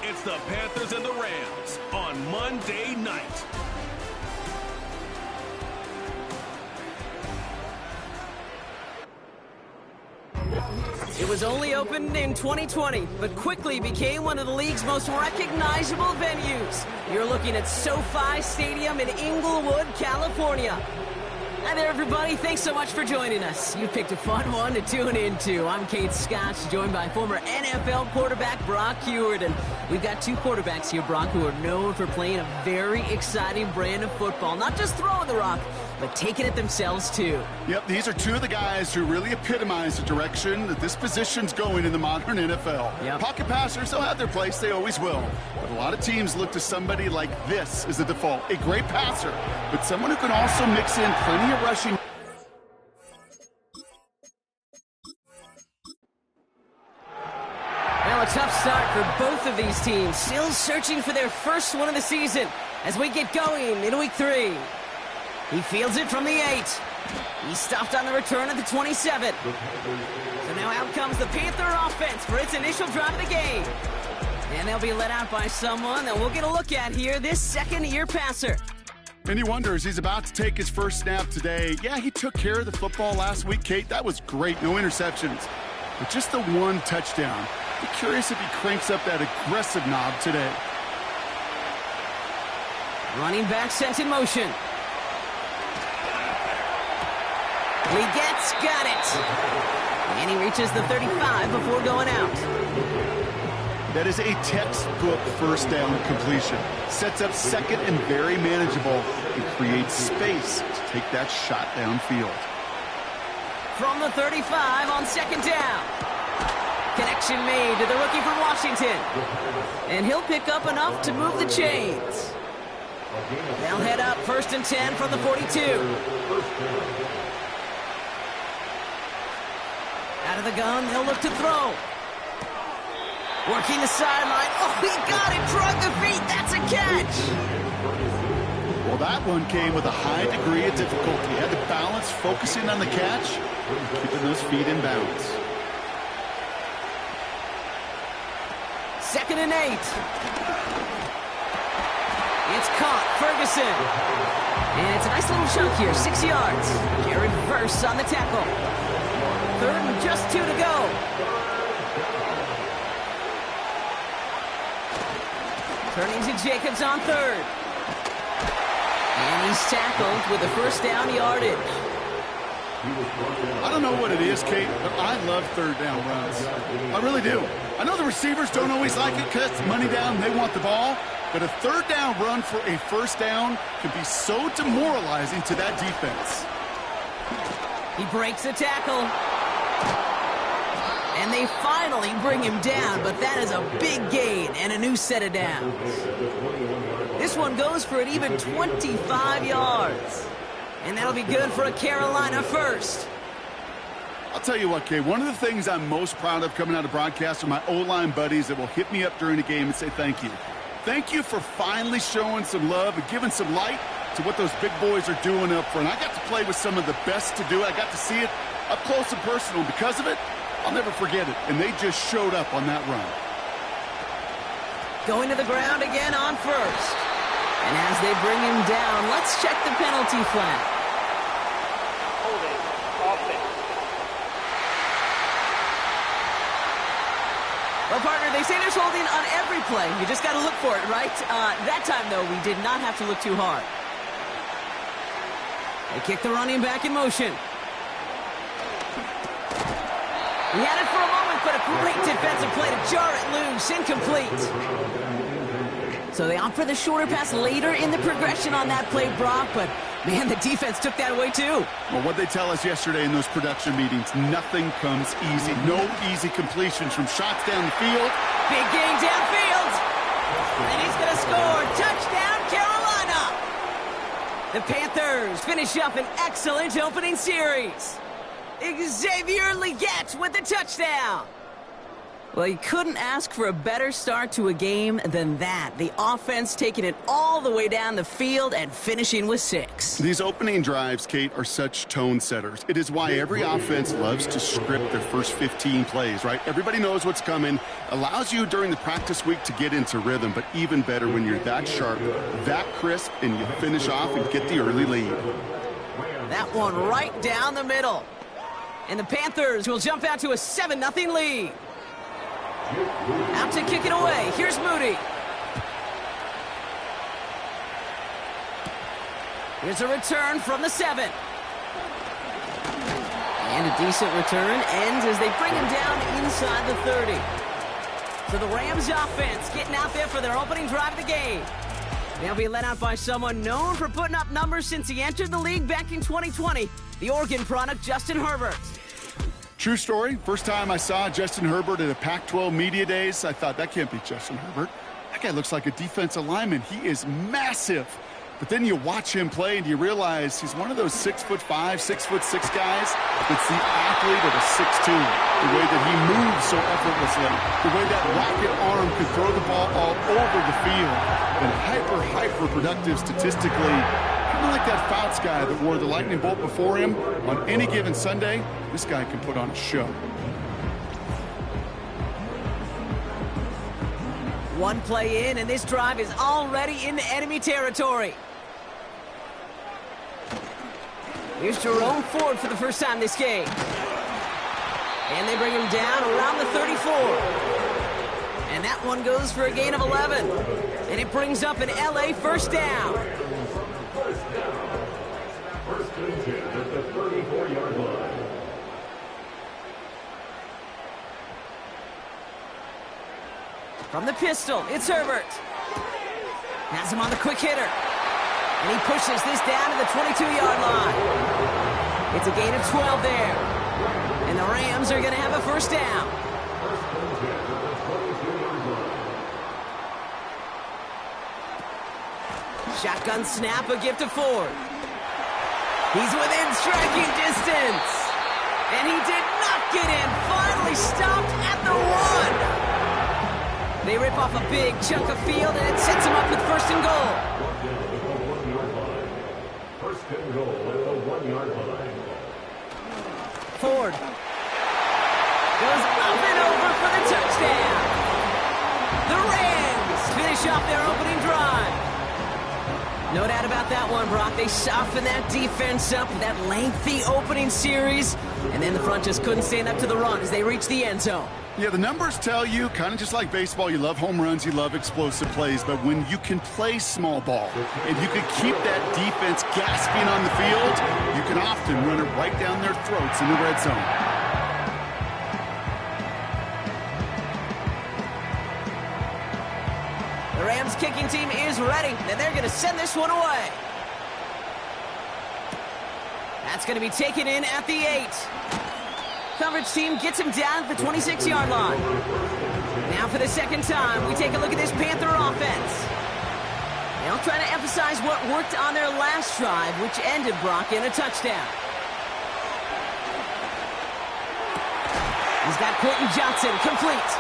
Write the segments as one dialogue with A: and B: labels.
A: It's the Panthers and the Rams on Monday night.
B: It was only opened in 2020, but quickly became one of the league's most recognizable venues. You're looking at SoFi Stadium in Inglewood, California. Hi there, everybody. Thanks so much for joining us. You picked a fun one to tune into. I'm Kate Scotch, joined by former NFL quarterback Brock Huard. And we've got two quarterbacks here, Brock, who are known for playing a very exciting brand of football. Not just throwing the rock, but taking it themselves, too.
C: Yep, these are two of the guys who really epitomize the direction that this position's going in the modern NFL.
B: Yep.
C: Pocket passers, they'll have their place. They always will. But a lot of teams look to somebody like this as the default. A great passer, but someone who can also mix in plenty of rushing.
B: Well, a tough start for both of these teams. Still searching for their first one of the season as we get going in Week 3. He fields it from the 8. He's stopped on the return at the 27. So now out comes the Panther offense for its initial drive of the game. And they'll be led out by someone that we'll get a look at here, this second-year passer.
C: And he wonders, he's about to take his first snap today. Yeah, he took care of the football last week, Kate. That was great. No interceptions. But just the one touchdown. Be curious if he cranks up that aggressive knob today.
B: Running back sent in motion. Got it. And he reaches the 35 before going out.
C: That is a textbook first down completion. Sets up second and very manageable and creates space to take that shot downfield.
B: From the 35 on second down. Connection made to the rookie from Washington. And he'll pick up enough to move the chains. They'll head up 1st and 10 from the 42. Out of the gun, they'll look to throw. Working the sideline. Oh, he got it. Drug the feet. That's a catch.
C: Well, that one came with a high degree of difficulty. Had to balance focusing on the catch, keeping those feet in bounds.
B: 2nd and 8. It's caught. Ferguson. And it's a nice little chunk here. 6 yards. Jared Verse on the tackle. 3rd and just 2 to go. Turning to Jacobs on 3rd. And he's tackled with a first down yardage.
C: I don't know what it is, Kate, but I love 3rd down runs. I really do. I know the receivers don't always like it because it's money down, they want the ball. But a 3rd down run for a first down can be so demoralizing to that defense.
B: He breaks a tackle. And they finally bring him down, but that is a big gain and a new set of downs. This one goes for an even 25 yards. And that'll be good for a Carolina first.
C: I'll tell you what, Kay, one of the things I'm most proud of coming out of broadcast are my O-line buddies that will hit me up during the game and say thank you. Thank you for finally showing some love and giving some light to what those big boys are doing up front. I got to play with some of the best to do it. I got to see it up close and personal. Because of it, I'll never forget it. And they just showed up on that run.
B: Going to the ground again on 1st. And as they bring him down, let's check the penalty flag.
D: Holding offense.
B: Well, partner, they say there's holding on every play. You just got to look for it, right? That time, though, we did not have to look too hard. They kick the running back in motion. He had it for a moment, but a great defensive play to jar it loose. Incomplete. So they opt for the shorter pass later in the progression on that play, Brock. But, man, the defense took that away, too.
C: Well, what they tell us yesterday in those production meetings, nothing comes easy. No easy completions from shots down the field.
B: Big gain downfield. And he's going to score. Touchdown, Carolina. The Panthers finish up an excellent opening series. Xavier Legette with the touchdown. Well, you couldn't ask for a better start to a game than that. The offense taking it all the way down the field and finishing with 6.
C: These opening drives, Kate, are such tone setters. It is why every offense loves to script their first 15 plays, right? Everybody knows what's coming. Allows you during the practice week to get into rhythm, but even better when you're that sharp, that crisp, and you finish off and get the early lead.
B: That one right down the middle. And the Panthers will jump out to a 7-0 lead. Out to kick it away. Here's Moody. Here's a return from the 7. And a decent return ends as they bring him down inside the 30. So the Rams offense getting out there for their opening drive of the game. They'll be led out by someone known for putting up numbers since he entered the league back in 2020, the Oregon product, Justin Herbert.
C: True story. First time I saw Justin Herbert at a Pac-12 Media Days, I thought, that can't be Justin Herbert. That guy looks like a defensive lineman. He is massive. But then you watch him play and you realize he's one of those 6'5", 6'6" guys that's the athlete of a 6'2". The way that he moves so effortlessly, the way that rocket arm could throw the ball all over the field, and hyper productive statistically. Kind of like that Fouts guy that wore the lightning bolt before him. On any given Sunday, this guy can put on a show.
B: One play in, and this drive is already into enemy territory. Here's Jerome Ford for the first time this game. And they bring him down around the 34. And that one goes for a gain of 11. And it brings up an LA first down.
E: First and 10 at the 34-yard line.
B: From the pistol, it's Herbert. Has him on the quick hitter. And he pushes this down to the 22-yard line. It's a gain of 12 there. And the Rams are going to have a first down. Shotgun snap, a gift to Ford. He's within striking distance. And he did not get in. Finally stopped at the 1. They rip off a big chunk of field, and it sets him up with first and goal.
E: First and goal at the 1-yard line.
B: Ford goes up and over for the touchdown. The Rams finish off their opening drive. No doubt about that one, Brock. They softened that defense up with that lengthy opening series, and then the front just couldn't stand up to the run as they reached the end zone.
C: Yeah, the numbers tell you, kind of just like baseball, you love home runs, you love explosive plays, but when you can play small ball and you can keep that defense gasping on the field, you can often run it right down their throats in the red zone.
B: The Rams kicking team is ready, and they're going to send this one away. That's going to be taken in at the 8. Coverage team gets him down at the 26-yard line. Now for the second time, we take a look at this Panther offense. They'll try to emphasize what worked on their last drive, which ended, Brock, in a touchdown. He's got Quentin Johnson complete.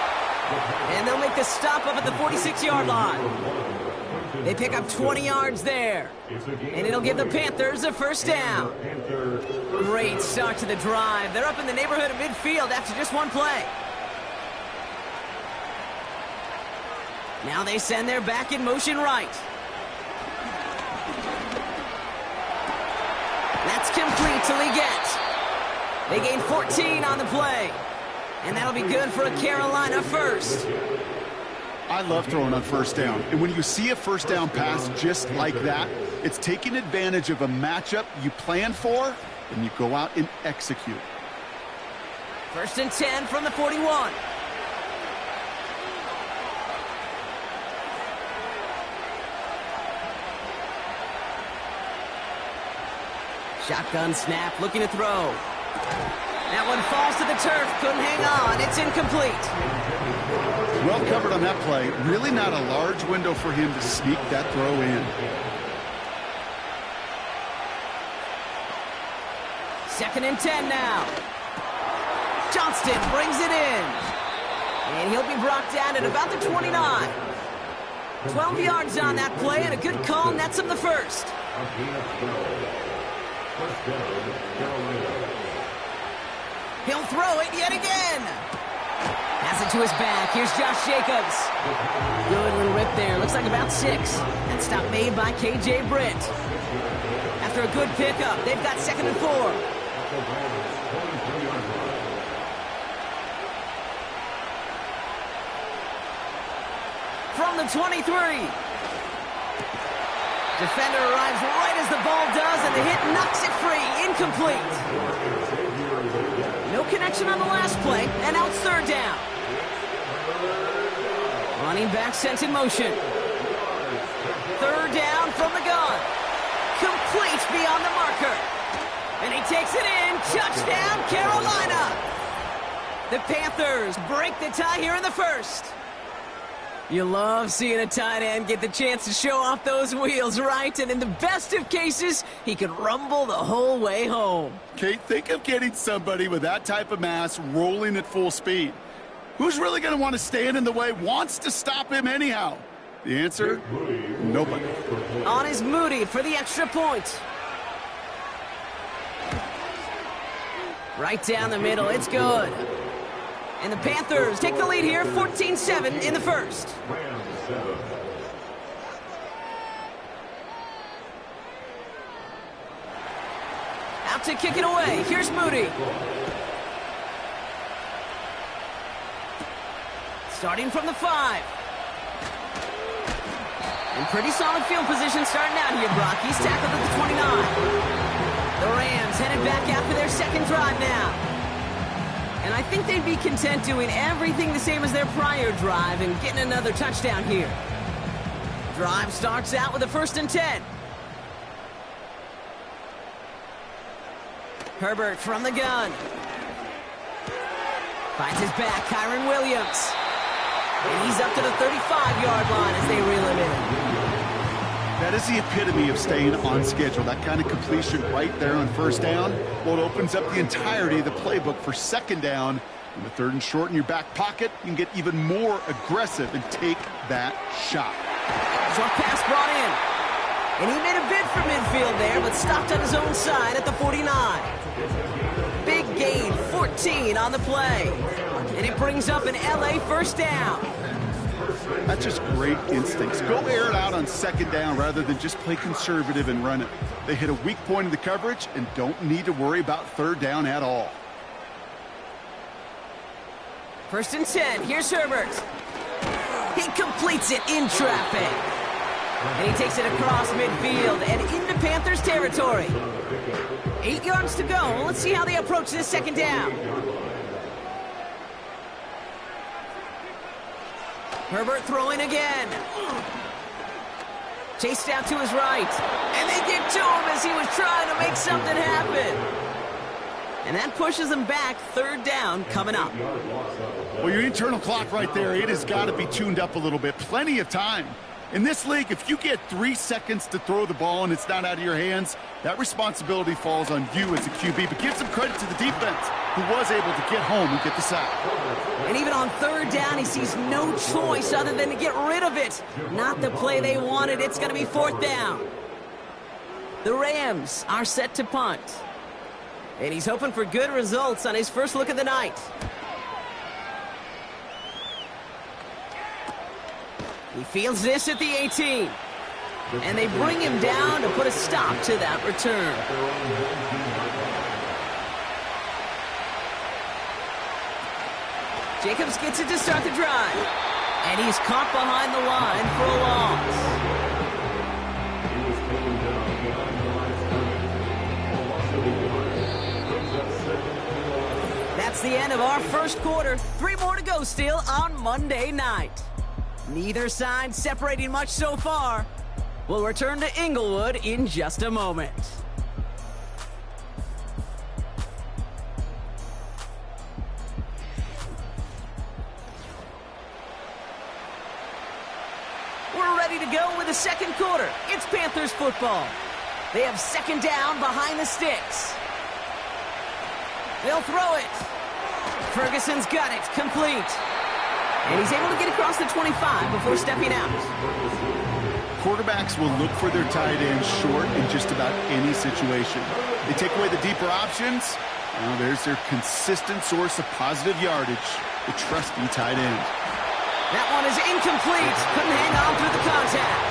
B: And they'll make the stop up at the 46-yard line. They pick up 20 yards there. And it'll give the Panthers a first down. Great start to the drive. They're up in the neighborhood of midfield after just one play. Now they send their back in motion right. That's complete to Leggett. They gain 14 on the play. And that'll be good for a Carolina first.
C: I love throwing on first down. And when you see a first down pass just like that, it's taking advantage of a matchup you plan for, and you go out and execute.
B: First and 10 from the 41. Shotgun snap, looking to throw. That one falls to the turf, couldn't hang on. It's incomplete.
C: Well covered on that play. Really not a large window for him to sneak that throw in. Second and 10 now. Johnston brings it in.
B: And he'll be brought down at about the 29. 12 yards on that play, and a good call nets him the first. He'll throw it yet again. Pass it to his back. Here's Josh Jacobs. Good little rip there. Looks like about 6. That stop made by K.J. Britt. After a good pickup, they've got 2nd and 4. From the 23. Defender arrives right as the ball does, and the hit knocks it free. Incomplete. No connection on the last play, and now it's 3rd down. Running back sent in motion. 3rd down from the gun. Complete beyond the marker. And he takes it in. Touchdown, Carolina. The Panthers break the tie here in the first. You love seeing a tight end get the chance to show off those wheels, right? And in the best of cases, he could rumble the whole way home.
C: Kate, think of getting somebody with that type of mass rolling at full speed. Who's really going to want to stand in the way, wants to stop him anyhow? The answer? Nobody.
B: On is Moody for the extra point. Right down the middle, it's good. And the Panthers take the lead here, 14-7 in the first. Out to kick it away. Here's Moody. Starting from the 5. In pretty solid field position starting out here, Brock. He's tackled at the 29. The Rams headed back after their 2nd drive now. And I think they'd be content doing everything the same as their prior drive and getting another touchdown here. Drive starts out with a 1st and 10. Herbert from the gun. Finds his back, Kyron Williams. And he's up to the 35-yard line as they reel him in.
C: That is the epitome of staying on schedule. That kind of completion right there on 1st down. Well, it opens up the entirety of the playbook for 2nd down. In the 3rd and short in your back pocket, you can get even more aggressive and take that shot.
B: Short pass brought in. And he made a bid for midfield there, but stopped on his own side at the 49. Big gain, 14 on the play. And it brings up an LA 1st down.
C: That's just great instincts. Go air it out on 2nd down rather than just play conservative and run it. They hit a weak point in the coverage and don't need to worry about 3rd down at all.
B: 1st and 10. Here's Herbert. He completes it in traffic. And he takes it across midfield and into Panthers territory. 8 yards to go. Let's see how they approach this 2nd down. Herbert throwing again. Chased out to his right. And they get to him as he was trying to make something happen. And that pushes him back. 3rd down coming up.
C: Well, your internal clock right there, it has got to be tuned up a little bit. Plenty of time. In this league, if you get 3 seconds to throw the ball and it's not out of your hands, that responsibility falls on you as a QB. But give some credit to the defense, who was able to get home and get the sack.
B: And even on 3rd down, he sees no choice other than to get rid of it. Not the play they wanted. It's going to be 4th down. The Rams are set to punt. And he's hoping for good results on his first look of the night. He fields this at the 18. And they bring him down to put a stop to that return. Jacobs gets it to start the drive. And he's caught behind the line for a loss. That's the end of our first quarter. 3 more to go still on Monday night. Neither side separating much so far. We'll return to Inglewood in just a moment. We're ready to go with the second quarter. It's Panthers football. They have 2nd down behind the sticks. They'll throw it. Ferguson's got it. Complete. And he's able to get across the 25 before stepping out.
C: Quarterbacks will look for their tight end short in just about any situation. They take away the deeper options. Well, there's their consistent source of positive yardage, the trusty tight end.
B: That one is incomplete. Couldn't hang on through the contact.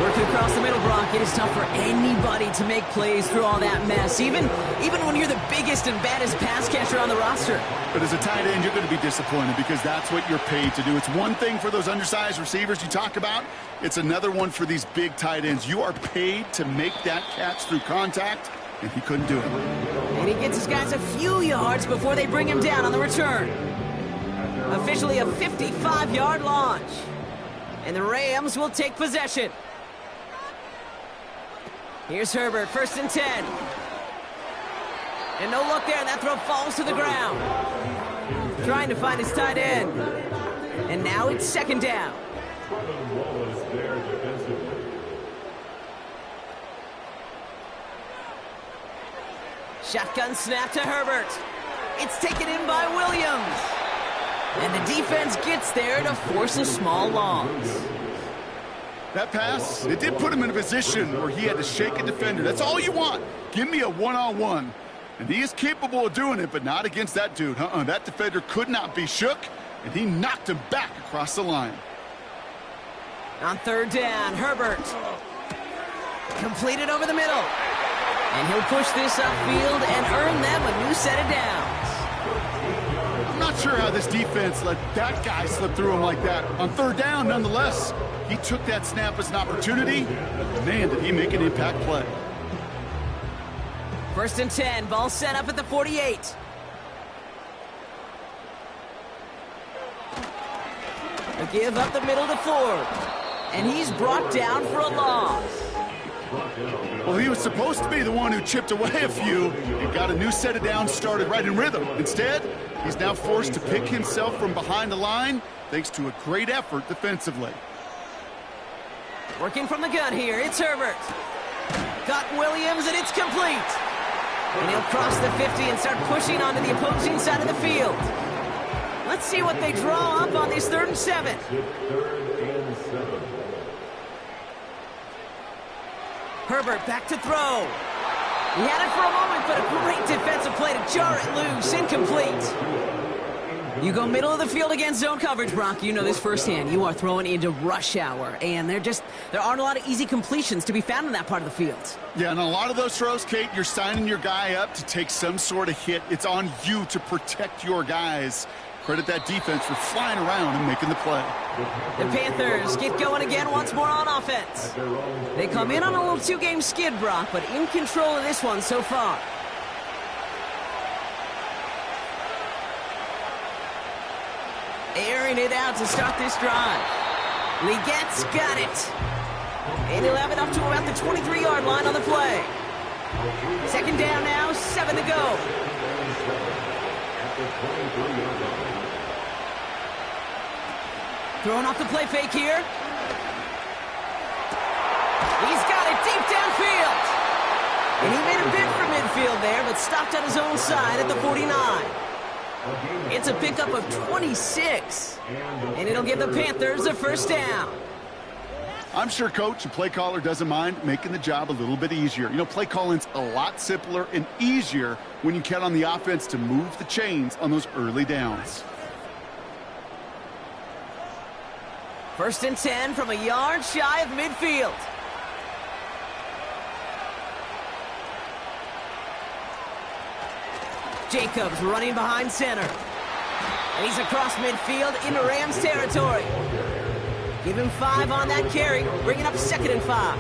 B: Working across the middle, Brock, it is tough for anybody to make plays through all that mess, even when you're the biggest and baddest pass catcher on the roster.
C: But as a tight end, you're going to be disappointed because that's what you're paid to do. It's one thing for those undersized receivers you talk about. It's another one for these big tight ends. You are paid to make that catch through contact, and he couldn't do it.
B: And he gets his guys a few yards before they bring him down on the return. Officially a 55-yard launch. And the Rams will take possession. Here's Herbert, 1st and 10. And no look there, and that throw falls to the ground. Trying to find his tight end. And now it's 2nd down. Shotgun snap to Herbert. It's taken in by Williams. And the defense gets there to force a small loss.
C: That pass, it did put him in a position where he had to shake a defender. That's all you want. Give me a one-on-one. And he is capable of doing it, but not against that dude. That defender could not be shook, and he knocked him back across the line.
B: On 3rd down, Herbert. Completed over the middle. And he'll push this upfield and earn them a new set of downs.
C: I'm not sure how this defense let that guy slip through him like that. On 3rd down, nonetheless, he took that snap as an opportunity. Man, did he make an impact play.
B: 1st and 10, ball set up at the 48. A give up the middle to Ford. And he's brought down for a loss.
C: Well, he was supposed to be the one who chipped away a few and got a new set of downs started right in rhythm. Instead, he's now forced to pick himself from behind the line thanks to a great effort defensively.
B: Working from the gun here, it's Herbert. Got Williams, and it's complete. And he'll cross the 50 and start pushing onto the opposing side of the field. Let's see what they draw up on this 3rd and 7. Herbert back to throw. He had it for a moment, but a great defensive play to jar it loose. Incomplete. You go middle of the field against zone coverage, Brock. You know this firsthand. You are throwing into rush hour, and there aren't a lot of easy completions to be found in that part of the field.
C: Yeah, and a lot of those throws, Kate, you're signing your guy up to take some sort of hit. It's on you to protect your guys. Credit that defense for flying around and making the play.
B: The Panthers get going again once more on offense. They come in on a little 2-game skid, Brock, but in control of this one so far. Airing it out to start this drive. Legette's got it. And he'll have it up to about the 23-yard line on the play. 2nd down now, 7 to go. Throwing off the play fake here. He's got it deep downfield. And he made a bid for midfield there, but stopped on his own side at the 49. It's a pickup of 26. And it'll give the Panthers a 1st down.
C: I'm sure coach and play caller doesn't mind making the job a little bit easier. You know, play calling's a lot simpler and easier when you count on the offense to move the chains on those early downs.
B: 1st and 10 from a yard shy of midfield. Jacobs running behind center. And he's across midfield into Rams territory. Give him 5 on that carry, bringing up 2nd and 5.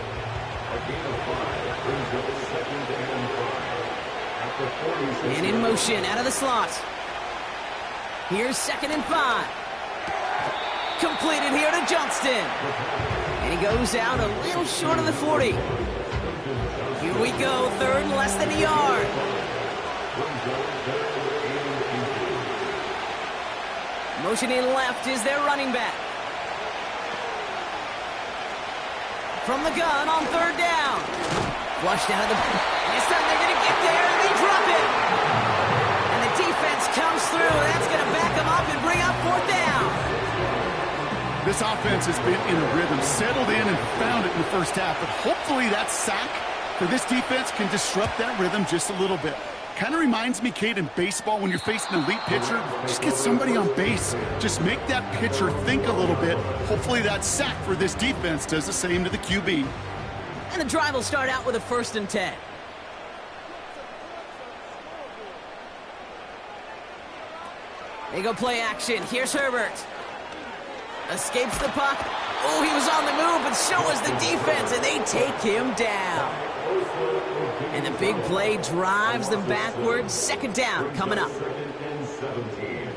B: And in motion out of the slot. Here's 2nd and 5. Completed here to Johnston. And he goes out a little short of the 40. Here we go, 3rd and less than a yard. Motioning left is their running back. From the gun on 3rd down. Flushed out of the... This time they're going to get there, and they drop it. And the defense comes through. That's going to back him up and bring up fourth down.
C: This offense has been in a rhythm, settled in and found it in the first half. But hopefully that sack for this defense can disrupt that rhythm just a little bit. Kind of reminds me, Kate, in baseball when you're facing an elite pitcher, just get somebody on base. Just make that pitcher think a little bit. Hopefully that sack for this defense does the same to the QB.
B: And the drive will start out with a 1st and 10. They go play action. Here's Herbert. Escapes the puck. Oh, he was on the move, but so was the defense, and they take him down. And the big play drives them backwards. 2nd down coming up.
E: 2nd and 17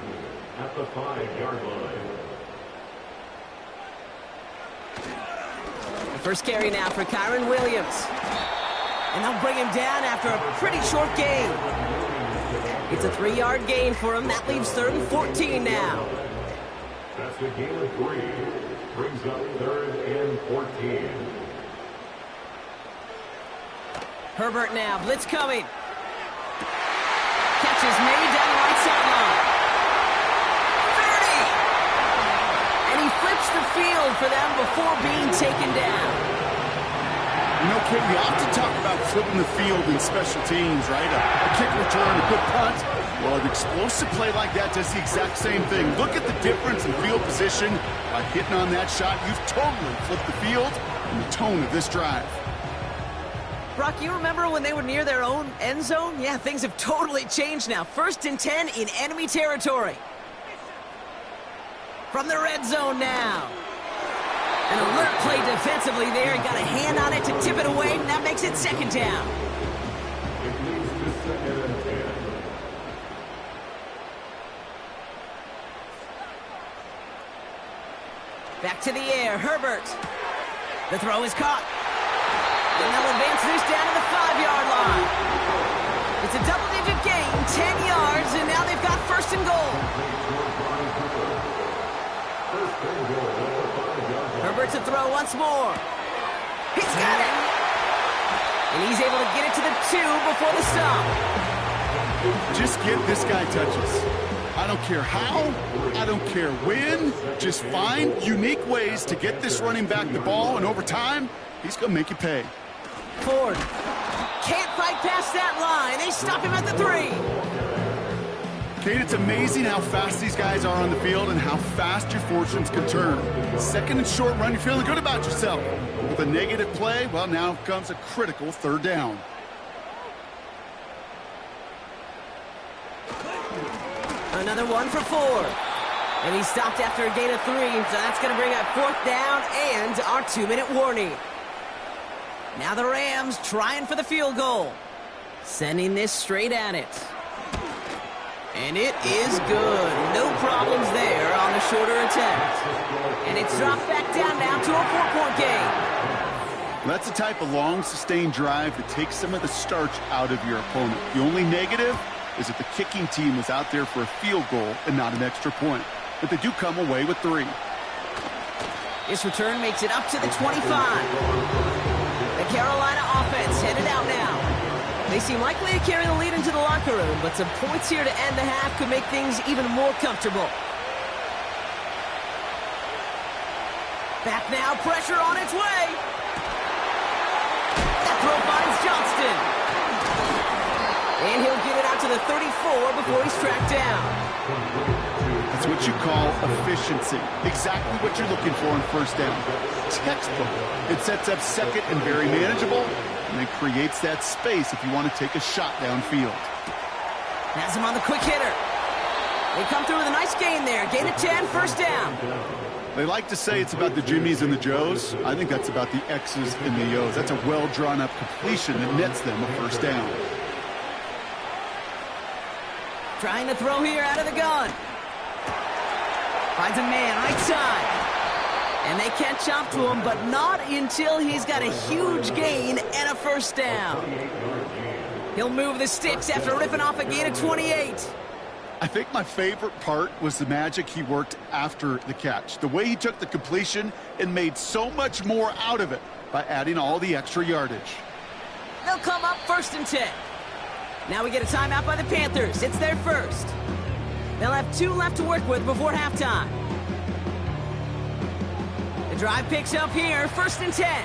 E: at the 5-yard line.
B: The first carry now for Kyron Williams. And they'll bring him down after a pretty short gain. It's a 3-yard gain for him. That leaves 3rd and 14 now.
E: That's a gain of 3. Brings up 3rd and 14.
B: Herbert now. Blitz coming. Catch is made down the right sideline. 30! And he flips the field for them before being taken down.
C: You know, Kate, we often talk about flipping the field in special teams, right? A kick return, a good punt. Well, an explosive play like that does the exact same thing. Look at the difference in field position. By hitting on that shot, you've totally flipped the field and the tone of this drive.
B: Brock, you remember when they were near their own end zone? Yeah, things have totally changed now. 1st and 10 in enemy territory. From the red zone now. An alert play defensively there. Got a hand on it to tip it away, and that makes it 2nd down.
E: It leads to 2nd and 10.
B: Back to the air, Herbert. The throw is caught. And they'll advance this down to the 5-yard line. It's a double-digit gain, 10 yards, and now they've got 1st and goal. Herbert to throw once more. He's got it. And he's able to get it to the 2 before the stop.
C: Just get this guy touches. I don't care how, I don't care when. Just find unique ways to get this running back the ball, and over time, he's going to make you pay.
B: Ford can't fight past that line. They stop him at the 3.
C: Kate, it's amazing how fast these guys are on the field and how fast your fortunes can turn. 2nd and short run, you're feeling good about yourself. With a negative play, well, now comes a critical 3rd down.
B: Another one for Ford. And he stopped after a gain of 3, so that's going to bring up 4th down and our 2-minute warning. Now the Rams trying for the field goal. Sending this straight at it. And it is good. No problems there on the shorter attempt. And it's dropped back down now to a 4-point game.
C: That's the type of long, sustained drive that takes some of the starch out of your opponent. The only negative is that the kicking team was out there for a field goal and not an extra point. But they do come away with 3.
B: This return makes it up to the 25. The Carolina offense headed out now. They seem likely to carry the lead into the locker room, but some points here to end the half could make things even more comfortable. Back now, pressure on its way. That throw finds Johnston. And he'll get it out to the 34 before he's tracked down.
C: That's what you call efficiency. Exactly what you're looking for in 1st down. Textbook. It sets up 2nd and very manageable, and it creates that space if you want to take a shot downfield.
B: Has him on the quick hitter. They come through with a nice gain there. Gain of 10, 1st down.
C: They like to say it's about the Jimmies and the Joes. I think that's about the X's and the O's. That's a well-drawn-up completion that nets them a 1st down.
B: Trying to throw here out of the gun. Finds a man right side. And they catch up to him, but not until he's got a huge gain and a 1st down. He'll move the sticks after ripping off a gain of 28.
C: I think my favorite part was the magic he worked after the catch. The way he took the completion and made so much more out of it by adding all the extra yardage.
B: They'll come up 1st and 10. Now we get a timeout by the Panthers. It's their first. They'll have 2 left to work with before halftime. The drive picks up here, 1st and 10.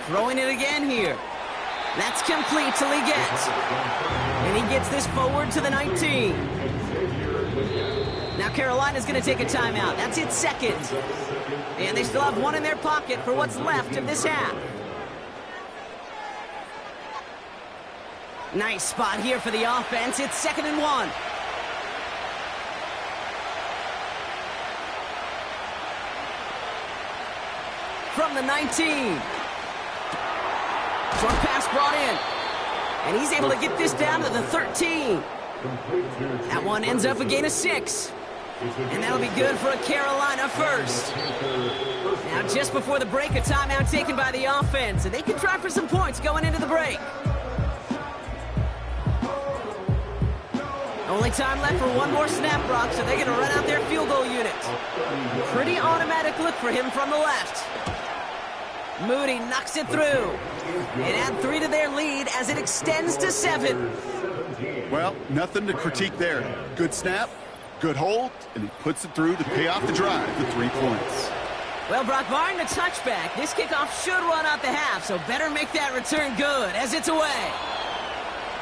B: Throwing it again here. That's complete till he gets. And he gets this forward to the 19. Now Carolina's going to take a timeout. That's its 2nd. And they still have 1 in their pocket for what's left of this half. Nice spot here for the offense. It's 2nd and 1. From the 19. Short pass brought in. And he's able to get this down to the 13. That one ends up a gain of 6. And that'll be good for a Carolina first. Now just before the break, a timeout taken by the offense. And they can try for some points going into the break. Only time left for 1 more snap, Brock, so they're going to run out their field goal unit. Pretty automatic look for him from the left. Moody knocks it through. And add 3 to their lead as it extends to 7.
C: Well, nothing to critique there. Good snap, good hold, and he puts it through to pay off the drive for 3 points.
B: Well, Brock, barring the touchback, this kickoff should run out the half, so better make that return good as it's away.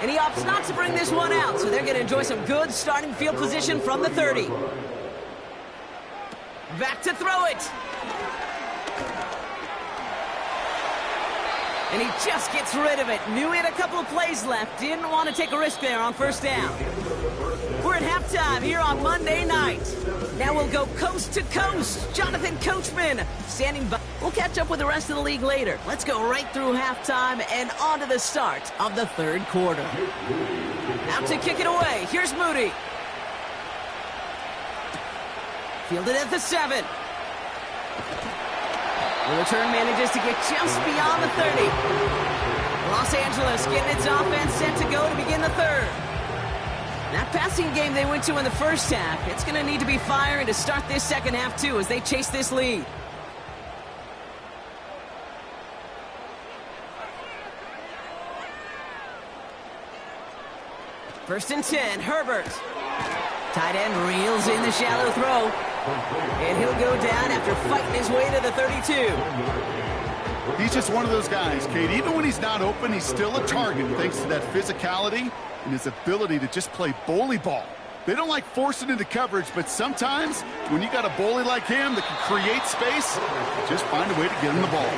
B: And he opts not to bring this one out, so they're going to enjoy some good starting field position from the 30. Back to throw it. And he just gets rid of it. Knew he had a couple of plays left. Didn't want to take a risk there on 1st down. We're at halftime here on Monday night. Now we'll go coast to coast. Jonathan Coachman standing by. We'll catch up with the rest of the league later. Let's go right through halftime and on to the start of the 3rd quarter. Out to kick it away. Here's Moody. Fielded at the 7. The return manages to get just beyond the 30. Los Angeles getting its offense set to go to begin the 3rd. That passing game they went to in the 1st half, it's going to need to be firing to start this 2nd half too as they chase this lead. First and 10, Herbert. Tight end reels in the shallow throw. And he'll go down after fighting his way to the 32.
C: He's just one of those guys, Kate. Even when he's not open, he's still a target thanks to that physicality and his ability to just play bully ball. They don't like forcing into coverage, but sometimes when you got a bully like him that can create space, just find a way to get him the ball.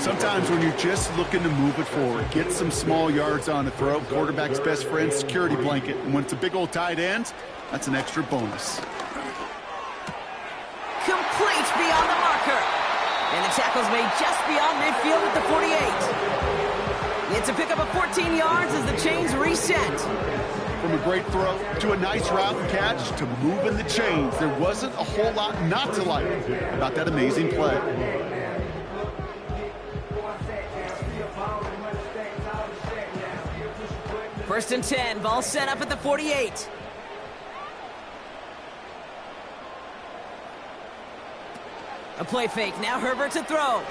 C: Sometimes when you're just looking to move it forward, get some small yards on the throw, quarterback's best friend, security blanket. And when it's a big old tight end, that's an extra bonus.
B: Complete beyond the marker. And the tackle's made just beyond midfield at the 48. It's a pickup of 14 yards as the chains reset.
C: From a great throw to a nice route and catch to moving the chains, there wasn't a whole lot not to like about that amazing play.
B: First and 10, ball set up at the 48. A play fake, now Herbert to throw.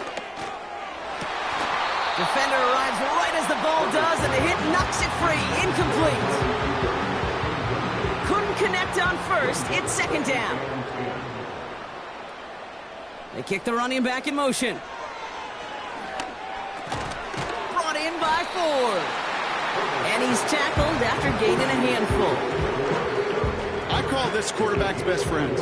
B: Defender arrives right as the ball does, and the hit knocks it free. Incomplete. Couldn't connect on first. It's 2nd down. They kick the running back in motion. Brought in by Ford. And he's tackled after gaining a handful.
C: I call this quarterback's best friend.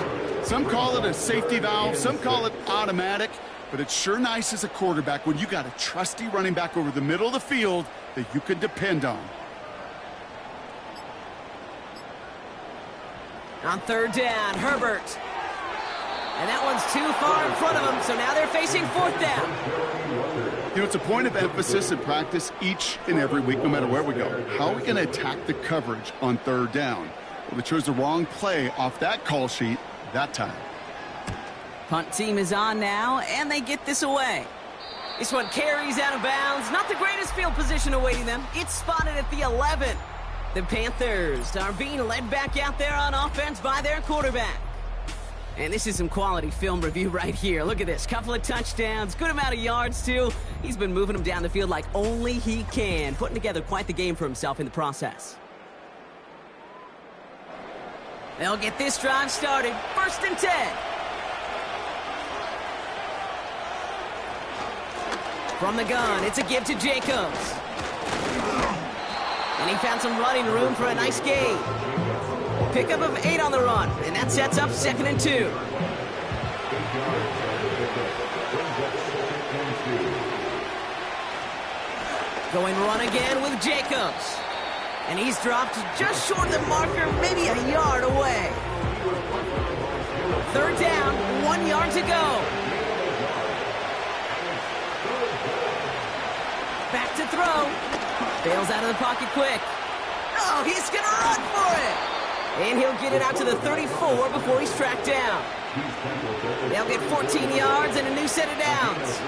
C: Some call it a safety valve, some call it automatic, but it's sure nice as a quarterback when you got a trusty running back over the middle of the field that you can depend on.
B: On 3rd down, Herbert. And that one's too far in front of him, so now they're facing 4th down.
C: You know, it's a point of emphasis in practice each and every week, no matter where we go. How are we going to attack the coverage on 3rd down? Well, they chose the wrong play off that call sheet that time.
B: Punt team is on now, and they get this away. This one carries out of bounds. Not the greatest field position awaiting them. It's spotted at the 11. The Panthers are being led back out there on offense by their quarterback. And this is some quality film review right here. Look at this. Couple of touchdowns, good amount of yards, too. He's been moving them down the field like only he can, putting together quite the game for himself in the process. They'll get this drive started. 1st and 10. From the gun, it's a give to Jacobs. And he found some running room for a nice gain. Pickup of 8 on the run, and that sets up 2nd and 2. Going run again with Jacobs. And he's dropped just short of the marker, maybe a yard away. 3rd down, 1 yard to go. Back to throw. Bails out of the pocket quick. Oh, he's going to run for it. And he'll get it out to the 34 before he's tracked down. They'll get 14 yards and a new set of downs.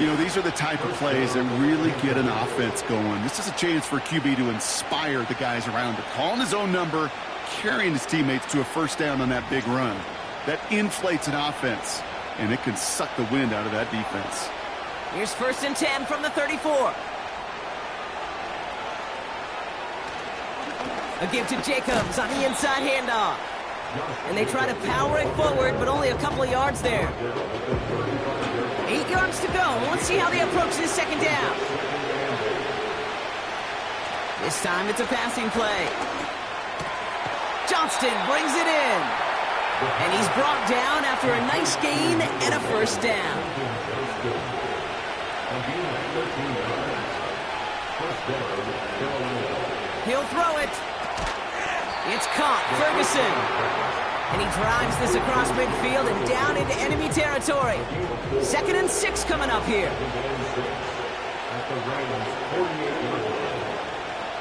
C: You know, these are the type of plays that really get an offense going. This is a chance for QB to inspire the guys around him. Calling his own number, carrying his teammates to a 1st down on that big run. That inflates an offense, and it can suck the wind out of that defense.
B: Here's 1st and 10 from the 34. A give to Jacobs on the inside handoff. And they try to power it forward, but only a couple of yards there. 8 yards to go. Let's see how they approach this 2nd down. This time it's a passing play. Johnston brings it in. And he's brought down after a nice gain and a 1st down. He'll throw it. It's caught. Ferguson. And he drives this across midfield and down into enemy territory. 2nd and 6 coming up here.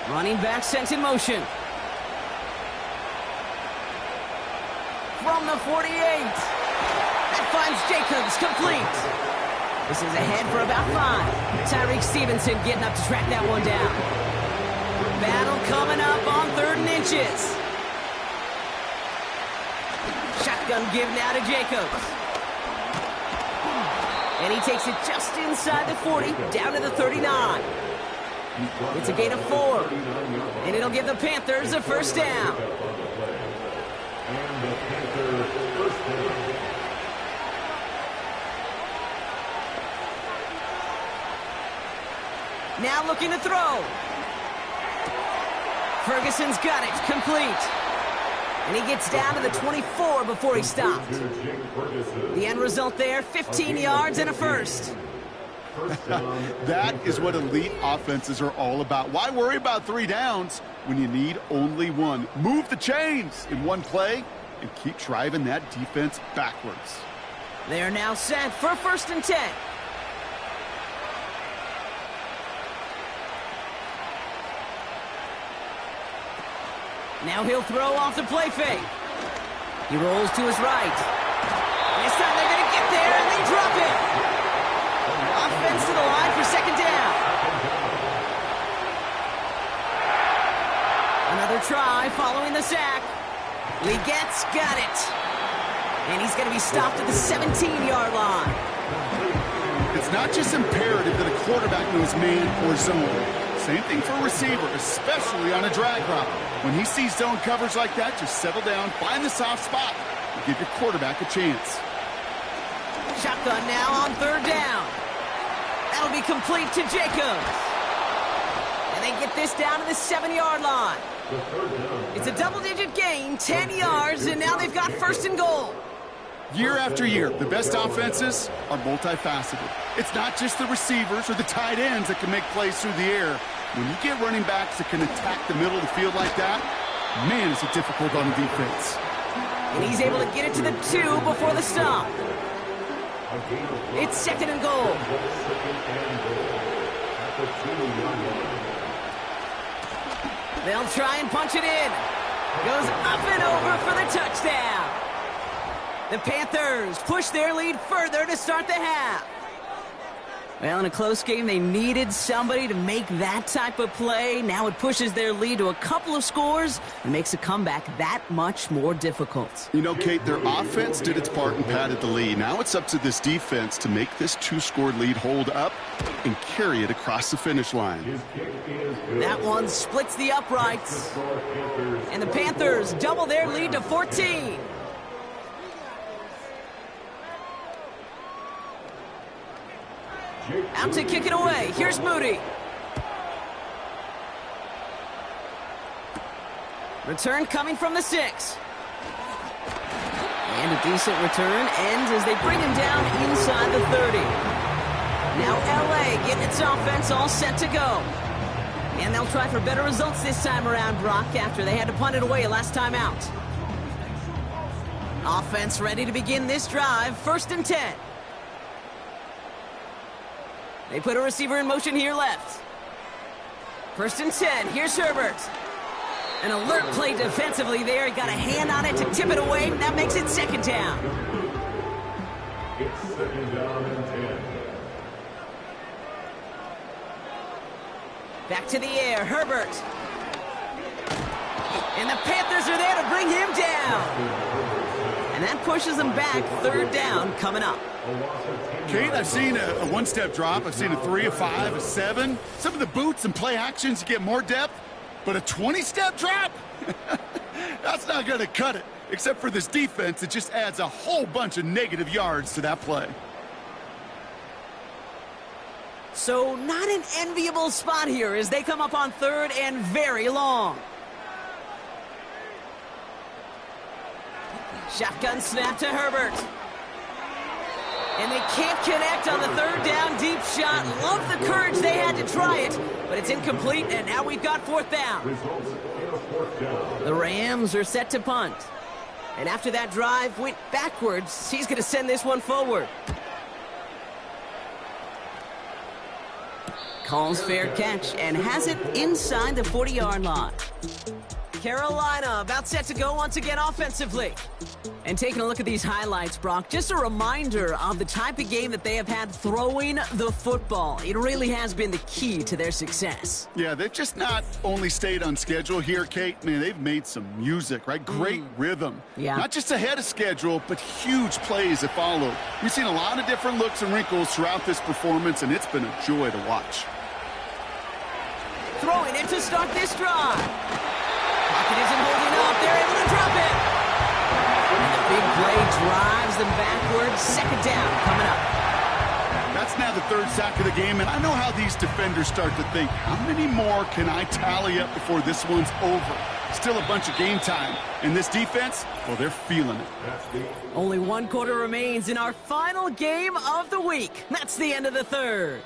B: Running back sent in motion. From the 48. That finds Jacobs complete. This is ahead for about 5. Tyreek Stevenson getting up to track that one down. Battle coming up on 3rd and inches. Shotgun give now to Jacobs. And he takes it just inside the 40, down to the 39. It's a gain of 4. And it'll give the Panthers a 1st down. Now looking to throw. Ferguson's got it, complete. And he gets down to the 24 before he stopped. The end result there, 15 yards and a 1st.
C: That is what elite offenses are all about. Why worry about 3 downs when you need only 1? Move the chains in one play and keep driving that defense backwards.
B: They are now set for 1st and 10. Now he'll throw off the play fake. He rolls to his right. This time they're going to get there and they drop it. Offense to the line for 2nd down. Another try following the sack. Legette's got it. And he's going to be stopped at the 17-yard line.
C: It's not just imperative that a quarterback knows man or zone. Same thing for a receiver, especially on a drag route. When he sees zone coverage like that, just settle down, find the soft spot, and give your quarterback a chance.
B: Shotgun now on 3rd down. That'll be complete to Jacobs. And they get this down to the 7-yard line. It's a double-digit gain, 10 yards, and now they've got 1st and goal.
C: Year after year, the best offenses are multifaceted. It's not just the receivers or the tight ends that can make plays through the air. When you get running backs that can attack the middle of the field like that, man, is it difficult on the defense.
B: And he's able to get it to the 2 before the stop. It's 2nd and goal. They'll try and punch it in. Goes up and over for the touchdown. The Panthers push their lead further to start the half. Well, in a close game, they needed somebody to make that type of play. Now it pushes their lead to a couple of scores and makes a comeback that much more difficult.
C: You know, Kate, their offense did its part and padded the lead. Now it's up to this defense to make this two-score lead hold up and carry it across the finish line.
B: That one splits the uprights. And the Panthers double their lead to 14. Out to kick it away. Here's Moody. Return coming from the 6. And a decent return ends as they bring him down inside the 30. Now LA getting its offense all set to go. And they'll try for better results this time around, Brock, after they had to punt it away last time out. Offense ready to begin this drive. 1st and 10. They put a receiver in motion here left. 1st and 10. Here's Herbert. An alert play defensively there. He got a hand on it to tip it away. That makes it 2nd down.
E: It's 2nd down and 10.
B: Back to the air. Herbert. And the Panthers are there to bring him down. And that pushes them back. 3rd down coming up.
C: Kate, I've seen a one-step drop. I've seen a 3, a 5, a 7. Some of the boots and play actions, you get more depth. But a 20-step drop? That's not going to cut it. Except for this defense, it just adds a whole bunch of negative yards to that play.
B: So not an enviable spot here as they come up on 3rd and very long. Shotgun snap to Herbert. And they can't connect on the 3rd down deep shot. Love the courage they had to try it, but it's incomplete, and now we've got 4th down. The Rams are set to punt. And after that drive went backwards, he's going to send this one forward. Calls fair catch and has it inside the 40-yard line. Carolina about set to go once again offensively. And taking a look at these highlights, Brock, just a reminder of the type of game that they have had throwing the football. It really has been the key to their success.
C: Yeah, they've just not only stayed on schedule here, Kate. Man, they've made some music, right? Great rhythm.
B: Yeah.
C: Not just ahead of schedule, but huge plays that follow. We've seen a lot of different looks and wrinkles throughout this performance, and it's been a joy to watch.
B: Throwing it to start this drive. Pocket isn't holding up. They're able to drop it. And the big play drives them backwards. 2nd down coming up.
C: That's now the 3rd sack of the game, and I know how these defenders start to think, how many more can I tally up before this one's over? Still a bunch of game time. And this defense, well, they're feeling it.
B: Only 1 quarter remains in our final game of the week. That's the end of the 3rd.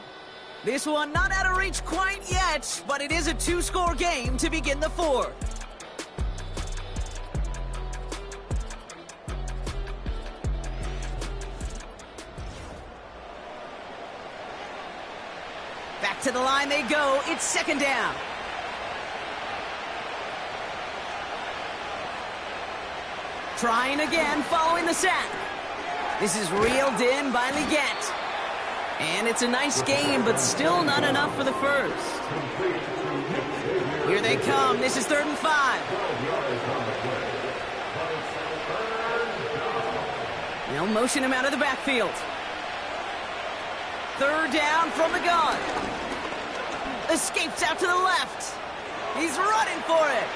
B: This one not out of reach quite yet, but it is a 2-score game to begin the 4th. Back to the line they go. It's 2nd down. Trying again following the sack. This is reeled in by Leggett. And it's a nice game, but still not enough for the 1st. Here they come. This is 3rd and 5. They'll motion him out of the backfield. 3rd down from the gun. Escapes out to the left. He's running for it.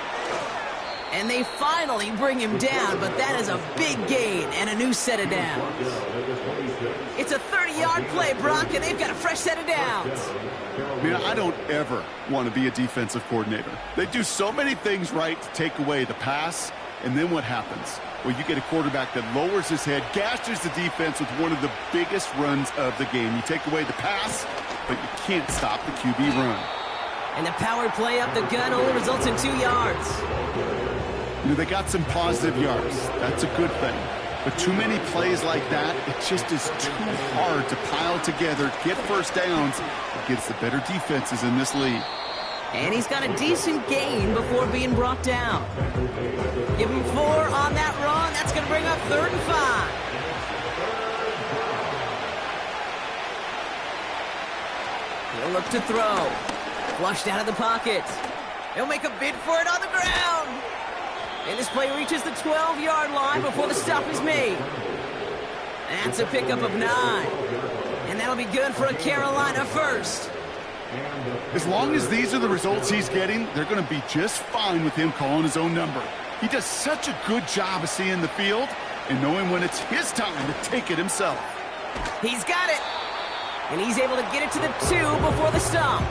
B: And they finally bring him down, but that is a big gain and a new set of downs. It's a 30-yard play, Brock, and they've got a fresh set of downs.
C: Man, I don't ever want to be a defensive coordinator. They do so many things right to take away the pass, and then what happens? Well, you get a quarterback that lowers his head, gashes the defense with one of the biggest runs of the game. You take away the pass, but you can't stop the QB run.
B: And the power play up the gut only results in 2 yards.
C: You know, they got some positive yards. That's a good thing. But too many plays like that, it just is too hard to pile together, get 1st downs against the better defenses in this league.
B: And he's got a decent gain before being brought down. Give him 4 on that run. That's going to bring up 3rd and 5. He'll look to throw. Flushed out of the pocket. He'll make a bid for it on the ground. And this play reaches the 12-yard line before the stop is made. That's a pickup of 9. And that'll be good for a Carolina first.
C: As long as these are the results he's getting, they're going to be just fine with him calling his own number. He does such a good job of seeing the field and knowing when it's his time to take it himself.
B: He's got it. And he's able to get it to the 2 before the stop.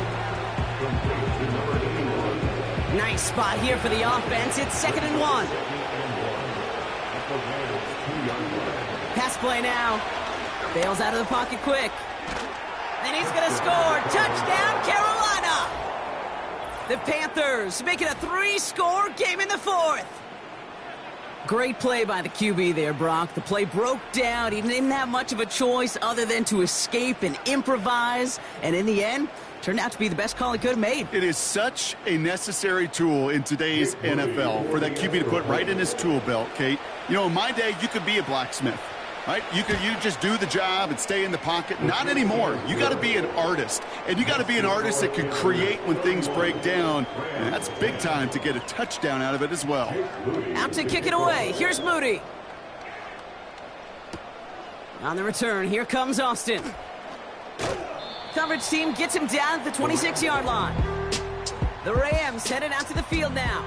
B: Nice spot here for the offense. It's 2nd and 1. Pass play now. Bails out of the pocket quick. And he's going to score. Touchdown, Carolina! The Panthers make it a 3-score game in the 4th. Great play by the QB there, Brock. The play broke down. He didn't have much of a choice other than to escape and improvise. And in the end, turned out to be the best call he could have made.
C: It is such a necessary tool in today's NFL for that QB to put right in his tool belt, Kate. You know, in my day, you could be a blacksmith, right? You just do the job and stay in the pocket. Not anymore. You got to be an artist. And you got to be an artist that can create when things break down. And that's big time to get a touchdown out of it as well.
B: Out to kick it away. Here's Moody. On the return, here comes Austin. Coverage team gets him down at the 26-yard line. The Rams headed out to the field now.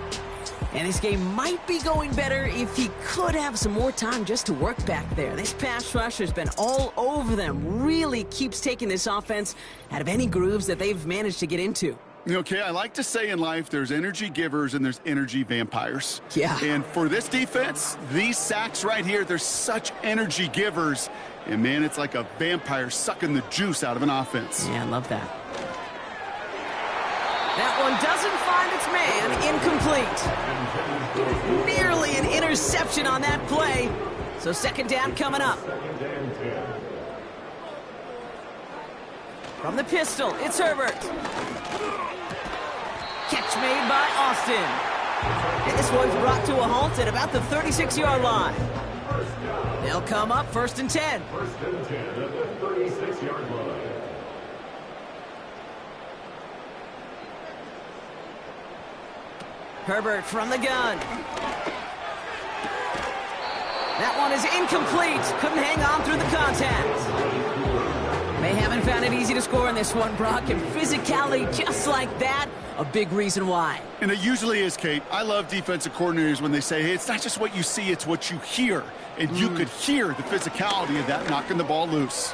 B: And this game might be going better if he could have some more time just to work back there. This pass rush has been all over them. Really keeps taking this offense out of any grooves that they've managed to get into.
C: Okay, I like to say in life there's energy givers and there's energy vampires.
B: Yeah.
C: And for this defense, these sacks right here, they're such energy givers. And, man, it's like a vampire sucking the juice out of an offense.
B: Yeah, I love that. That one doesn't find its man. Incomplete. Nearly an interception on that play. So 2nd down coming up. From the pistol, it's Herbert. Catch made by Austin. And this one's brought to a halt at about the 36-yard line. They'll come up 1st and 10.
E: 1st and 10 at the 36-yard line.
B: Herbert from the gun. That one is incomplete. Couldn't hang on through the contact. They haven't found it easy to score in this one, Brock, and physicality just like that, a big reason why. And
C: it usually is, Kate. I love defensive coordinators when they say, hey, it's not just what you see, it's what you hear. And you could hear the physicality of that knocking the ball loose.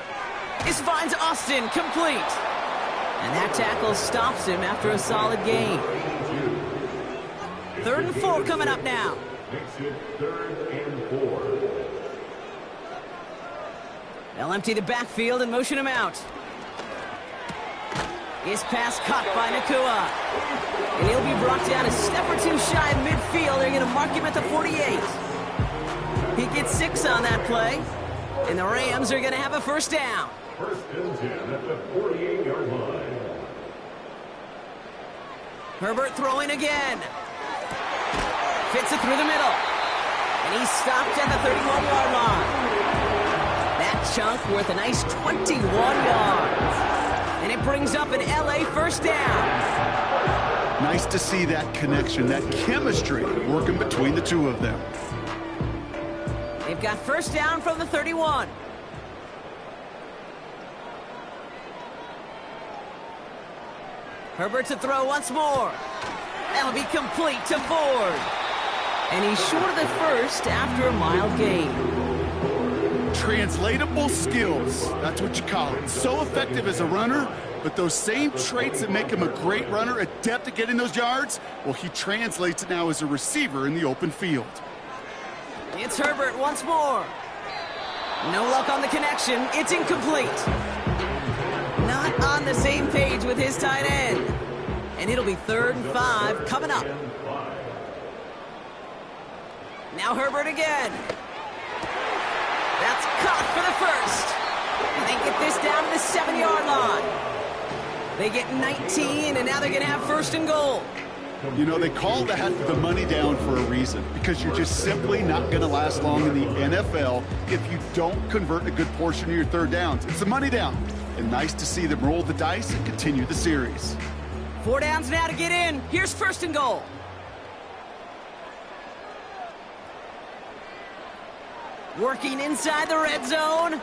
B: This finds Austin complete. And that tackle stops him after a solid gain. 3rd and 4 coming up now.
E: Makes it 3rd and 4.
B: They'll empty the backfield and motion him out. His pass caught by Nakua. And he'll be brought down a step or two shy of midfield. They're going to mark him at the 48. He gets 6 on that play. And the Rams are going to have a 1st down.
E: 1st and 10 at the 48-yard line.
B: Herbert throwing again. Fits it through the middle. And he's stopped at the 31-yard line. That chunk worth a nice 21 yards. And it brings up an LA 1st down.
C: Nice to see that connection, that chemistry working between the two of them.
B: They've got 1st down from the 31. Herbert to throw once more. That'll be complete to Ford. And he's short of the 1st after a mild gain.
C: Translatable skills, that's what you call it. So effective as a runner, but those same traits that make him a great runner, adept at getting those yards, well, he translates it now as a receiver in the open field.
B: It's Herbert once more. No luck on the connection. It's incomplete. Not on the same page with his tight end. And it'll be 3rd and 5 coming up. Now Herbert again. That's caught for the 1st. And they get this down to the 7-yard line. They get 19, and now they're going to have 1st and goal.
C: You know, they call that the money down for a reason, because you're just simply not going to last long in the NFL if you don't convert a good portion of your 3rd downs. It's the money down. and nice to see them roll the dice and continue the series.
B: 4 downs now to get in. Here's 1st and goal. Working inside the red zone.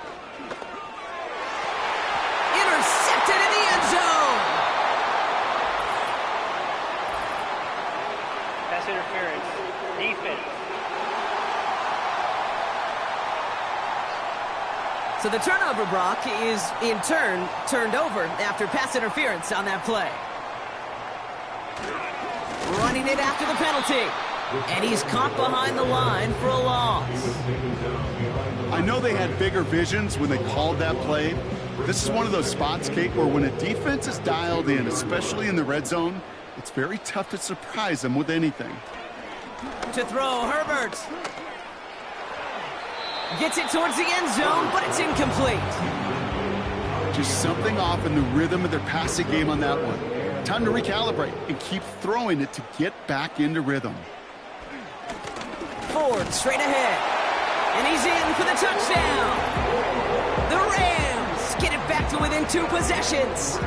B: Intercepted in the end zone.
D: Pass interference. Defense.
B: So the turnover, Brock, is in turn turned over after pass interference on that play. Running it after the penalty. And he's caught behind the line for a loss.
C: I know they had bigger visions when they called that play. This is one of those spots, Kate, where when a defense is dialed in, especially in the red zone, it's very tough to surprise them with anything.
B: To throw, Herbert. Gets it towards the end zone, but it's incomplete.
C: Just something off in the rhythm of their passing game on that one. Time to recalibrate and keep throwing it to get back into rhythm.
B: Ford straight ahead. And he's in for the touchdown. The Rams get it back to within 2 possessions.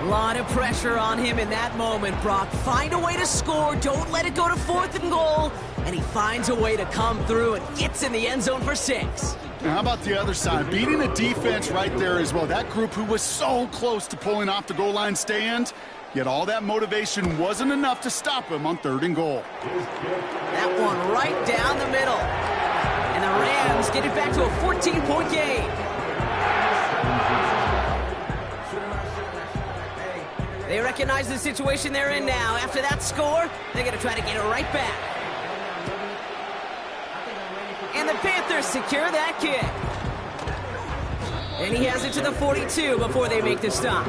B: A lot of pressure on him in that moment, Brock. Find a way to score. Don't let it go to 4th and goal. And he finds a way to come through and gets in the end zone for 6.
C: Now, how about the other side? Beating a defense right there as well. That group who was so close to pulling off the goal line stand, yet all that motivation wasn't enough to stop him on 3rd and goal.
B: That one right down the middle. And the Rams get it back to a 14-point game. They recognize the situation they're in now. After that score, they're going to try to get it right back. And the Panthers secure that kick. And he has it to the 42 before they make the stop.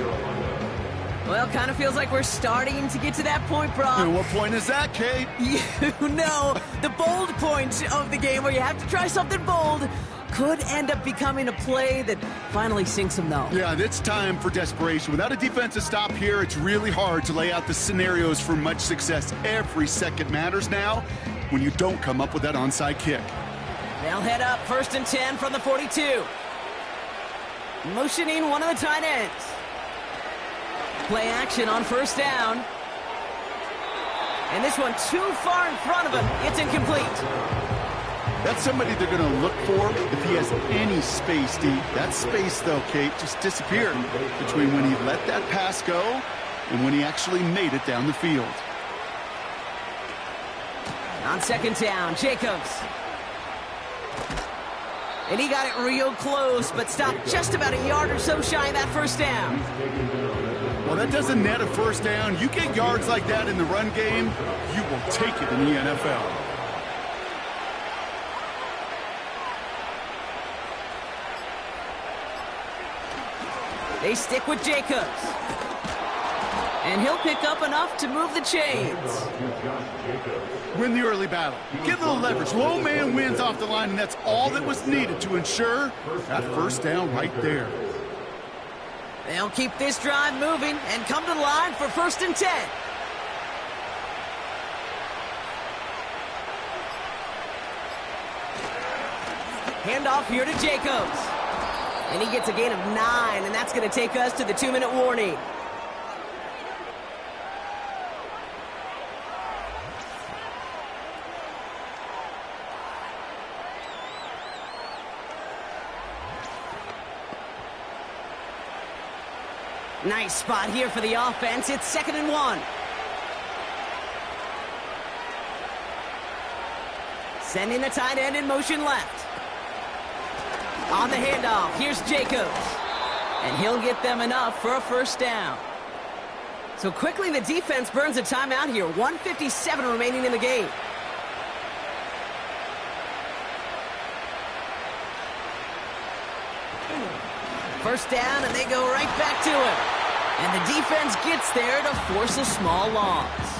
B: Well, kind of feels like we're starting to get to that point, Brock.
C: And what point is that, Kate?
B: You know, the bold point of the game where you have to try something bold could end up becoming a play that finally sinks them, though.
C: Yeah, it's time for desperation. Without a defensive stop here, it's really hard to lay out the scenarios for much success. Every second matters now when you don't come up with that onside kick.
B: They'll head up 1st and 10 from the 42. Motioning one of the tight ends. Play action on 1st down. And this one too far in front of him. It's incomplete.
C: That's somebody they're going to look for if he has any space deep. That space, though, Kate, just disappeared between when he let that pass go and when he actually made it down the field.
B: On 2nd down, Jacobs. And he got it real close, but stopped just about a yard or so shy of that 1st down.
C: Well, that doesn't net a 1st down. You get yards like that in the run game, you will take it in the NFL.
B: They stick with Jacobs. And he'll pick up enough to move the chains.
C: Win the early battle. Get a little leverage. Low man wins off the line, and that's all that was needed to ensure that 1st down right there.
B: They'll keep this drive moving and come to the line for 1st and 10. Handoff here to Jacobs. And he gets a gain of 9, and that's going to take us to the 2-minute warning. Nice spot here for the offense. It's 2nd and 1. Sending the tight end in motion left. On the handoff, here's Jacobs. And he'll get them enough for a 1st down. So quickly the defense burns a timeout here. 1:57 remaining in the game. First down, and they go right back to him. And the defense gets there to force a small loss.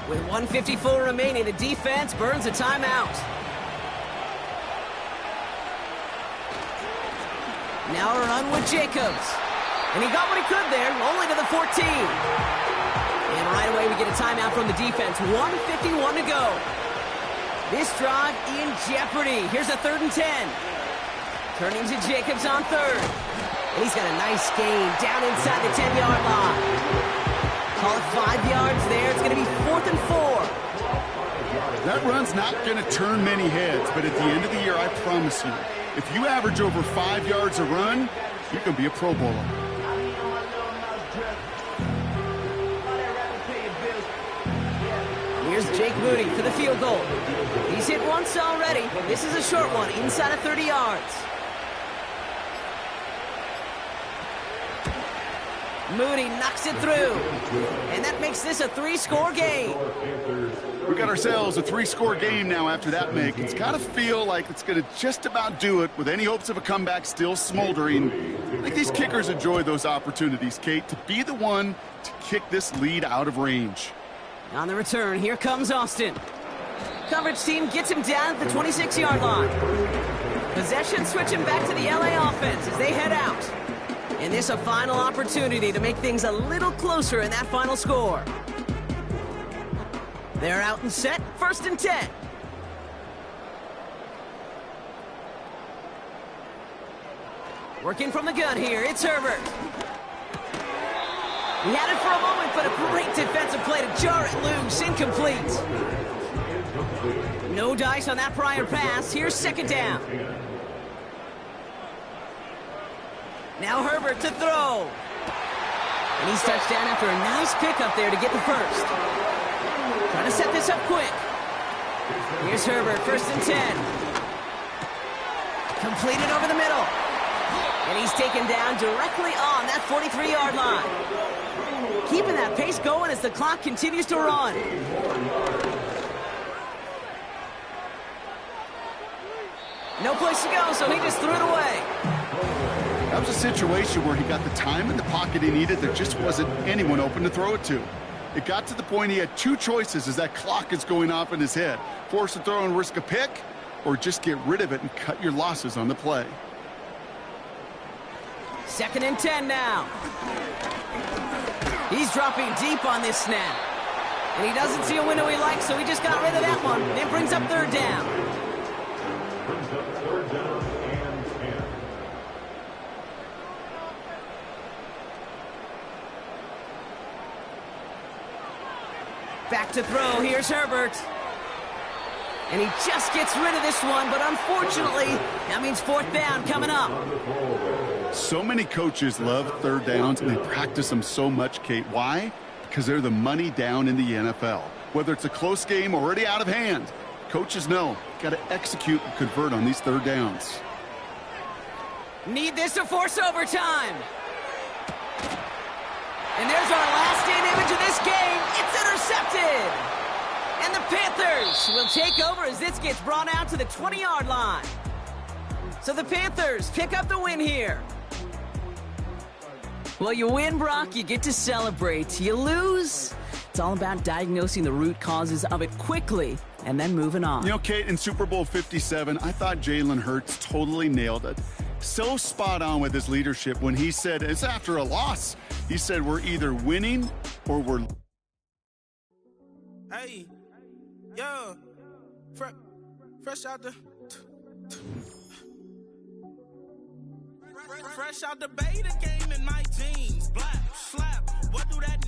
B: With 1:54 remaining, the defense burns a timeout. Now a run with Jacobs. And he got what he could there, only to the 14. And right away we get a timeout from the defense. 1:51 to go. This drive in jeopardy. Here's a 3rd and 10. Turning to Jacobs on 3rd. And he's got a nice gain down inside the 10-yard line. Call it 5 yards there. It's going to be 4th and 4.
C: That run's not going to turn many heads, but at the end of the year, I promise you, if you average over 5 yards a run, you can be a Pro Bowler.
B: Here's Jake Moody for the field goal. He's hit once already. This is a short one, inside of 30 yards. Moody knocks it through. And that makes this a 3-score game.
C: We got ourselves a 3-score game now after that make. It's got to feel like it's going to just about do it with any hopes of a comeback still smoldering. I think these kickers enjoy those opportunities, Kate, to be the one to kick this lead out of range.
B: On the return, here comes Austin. Coverage team gets him down at the 26-yard line. Possession switching back to the LA offense as they head out. And this a final opportunity to make things a little closer in that final score. They're out and set, 1st and 10. Working from the gun here, it's Herbert. He had it for a moment, but a great defensive play to jar it loose, incomplete. No dice on that prior pass, here's 2nd down. Now Herbert to throw. And he's touchdown after a nice pickup there to get the first. Trying to set this up quick. Here's Herbert, 1st and 10. Completed over the middle. And he's taken down directly on that 43-yard line. Keeping that pace going as the clock continues to run. No place to go, so he just threw it away.
C: That was a situation where he got the time in the pocket he needed. There just wasn't anyone open to throw it to. It got to the point he had 2 choices as that clock is going off in his head. Force to throw and risk a pick, or just get rid of it and cut your losses on the play.
B: 2nd and 10 now. He's dropping deep on this snap. And he doesn't see a window he likes, so he just got rid of that one. It brings up 3rd down.
E: Brings up 3rd down and 10.
B: Back to throw, here's Herbert. And he just gets rid of this one, but unfortunately, that means 4th down coming up.
C: So many coaches love 3rd downs, and they practice them so much, Kate. Why? Because they're the money down in the NFL. Whether it's a close game or already out of hand, coaches know got to execute and convert on these 3rd downs.
B: Need this to force overtime. And there's our last stand image of this game. It's intercepted. And the Panthers will take over as this gets brought out to the 20-yard line. So the Panthers pick up the win here. Well, you win, Brock, you get to celebrate. You lose, it's all about diagnosing the root causes of it quickly and then moving on.
C: You know, Kate, in Super Bowl 57, I thought Jalen Hurts totally nailed it. So spot on with his leadership when he said, it's after a loss. He said, we're either winning or we're...
F: Hey, yo, fresh out the... Fresh out the beta game in my jeans. Black, slap, what do that